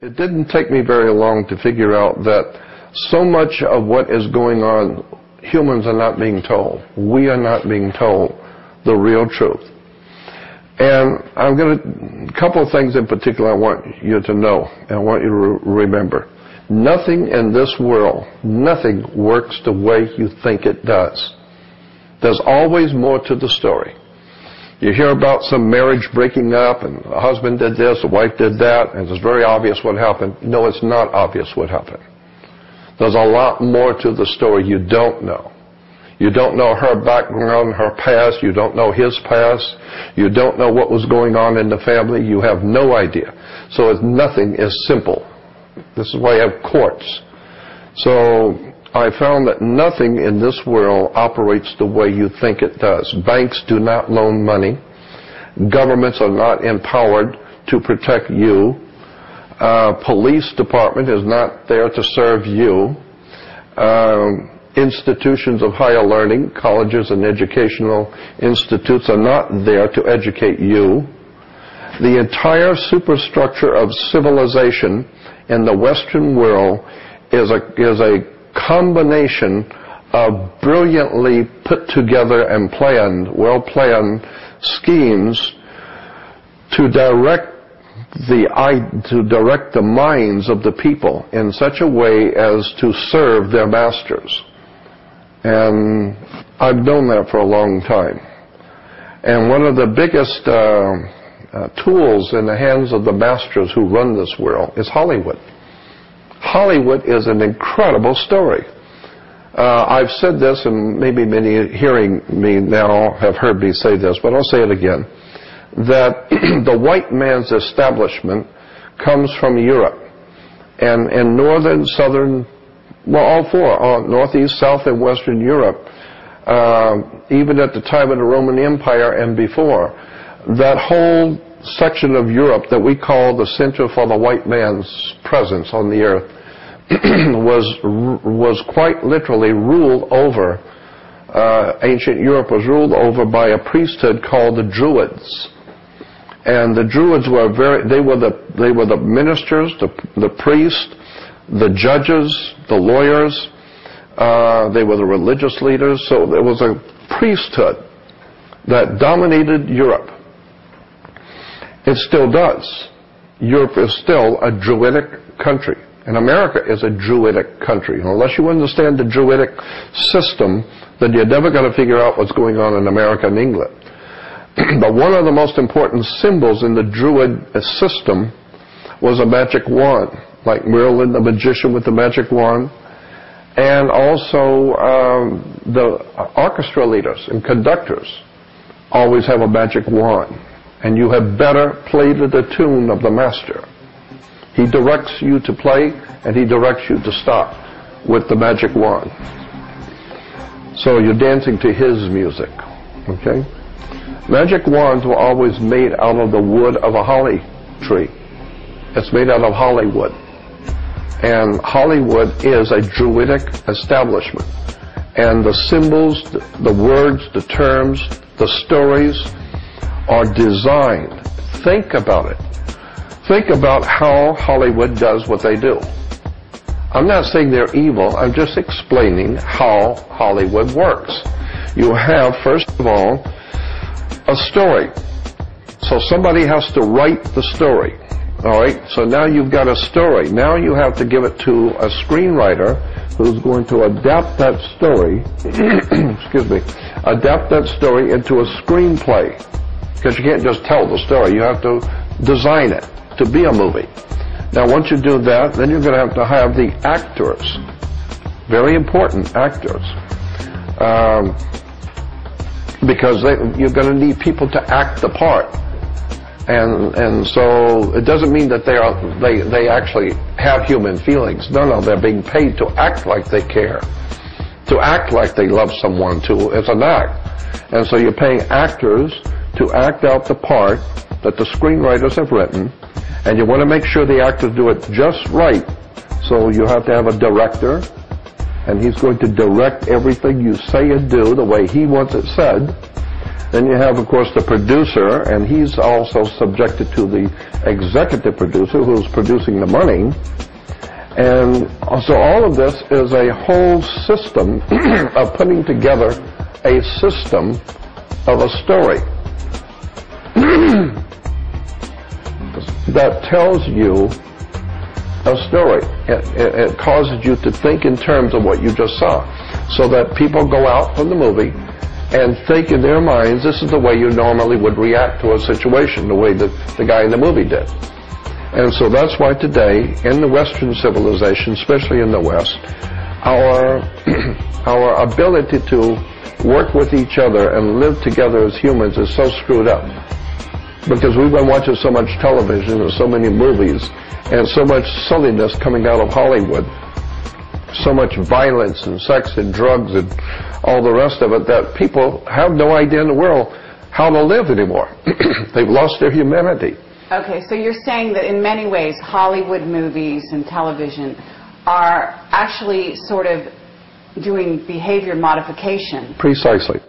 It didn't take me very long to figure out that so much of what is going on, humans are not being told. We are not being told the real truth. And I'm going to, a couple of things in particular I want you to know, and I want you to remember. Nothing in this world, nothing works the way you think it does. There's always more to the story. You hear about some marriage breaking up, and the husband did this, the wife did that, and it's very obvious what happened. No, it's not obvious what happened. There's a lot more to the story you don't know. You don't know her background, her past. You don't know his past. You don't know what was going on in the family. You have no idea. So nothing is simple. This is why you have courts. So I found that nothing in this world operates the way you think it does. Banks do not loan money. Governments are not empowered to protect you. Police department is not there to serve you. Institutions of higher learning, colleges and educational institutes are not there to educate you. The entire superstructure of civilization in the Western world is a combination of brilliantly put together and planned, well-planned schemes to direct the minds of the people in such a way as to serve their masters. And I've known that for a long time. And one of the biggest tools in the hands of the masters who run this world is Hollywood. Hollywood is an incredible story. I've said this, and maybe many hearing me now have heard me say this, but I'll say it again, that the white man's establishment comes from Europe. And in northern, southern, well, all four, northeast, south, and western Europe, even at the time of the Roman Empire and before, that whole section of Europe that we call the center for the white man's presence on the earth was quite literally ruled over. Ancient Europe was ruled over by a priesthood called the Druids, and the Druids were they were the ministers, the priests, the judges, the lawyers. They were the religious leaders. So there was a priesthood that dominated Europe. It still does. Europe is still a Druidic country. And America is a Druidic country. And unless you understand the Druidic system, then you're never going to figure out what's going on in America and England. But one of the most important symbols in the Druid system was a magic wand, like Merlin the magician with the magic wand. And also the orchestra leaders and conductors always have a magic wand. And you had better play to the tune of the master. He directs you to play, and he directs you to stop with the magic wand. So you're dancing to his music, okay? Magic wands were always made out of the wood of a holly tree. It's made out of Hollywood. And Hollywood is a Druidic establishment. And the symbols, the words, the terms, the stories are designed. Think about it. Think about how Hollywood does what they do. I'm not saying they're evil. I'm just explaining how Hollywood works. You have, first of all, a story. So somebody has to write the story. All right? So now you've got a story. Now you have to give it to a screenwriter who's going to adapt that story, excuse me, adapt that story into a screenplay. Because you can't just tell the story. You have to design it to be a movie. Now once you do that, then you're going to have the actors. Very important actors. Because you're going to need people to act the part. And so it doesn't mean that they actually have human feelings. No, they're being paid to act like they care. To act like they love someone too. It's an act. And so you're paying actors to act out the part that the screenwriters have written, and you want to make sure the actors do it just right. So you have to have a director, and he's going to direct everything you say and do the way he wants it said. Then you have, of course, the producer, and he's also subjected to the executive producer who's producing the money. And so all of this is a whole system of putting together a system of a story that tells you a story. It causes you to think in terms of what you just saw, so that people go out from the movie and think in their minds, this is the way you normally would react to a situation, the way that the guy in the movie did. And so that's why today, in the Western civilization, especially in the West, our ability to work with each other and live together as humans is so screwed up. Because we've been watching so much television and so many movies and so much silliness coming out of Hollywood, so much violence and sex and drugs and all the rest of it, that people have no idea in the world how to live anymore. They've lost their humanity. Okay, so you're saying that in many ways Hollywood movies and television are actually sort of doing behavior modification. Precisely.